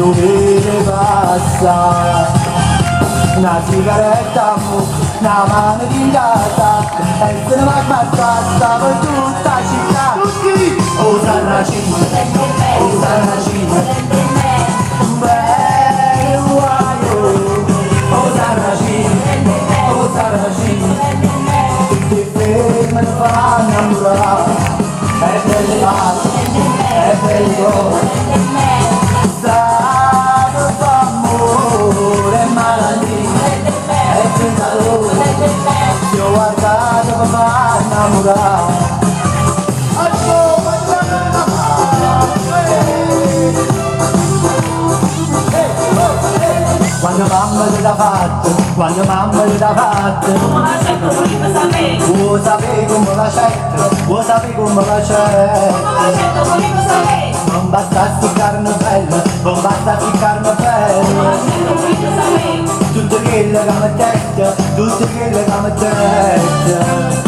io vede passa una sigaretta, una mano di casa e se ne va a basta per tutta la città. O Sarracino, o Sarracino, beh, guaio. O Sarracino, o Sarracino, ti fermi e fa innamorare, è bellissimo, è bellissimo. Stato d'amore e malattia e tentadore, ti ho guardato per far innamorare. Quando mamma ti dà fatto, quando mamma ti dà fatto, vuoi sapere come l'accetto, vuoi sapere come l'accetto. Non basta sticcarmi bella, non basta sticcarmi bella. Tutto quello che mi detto, tutto quello che mi detto.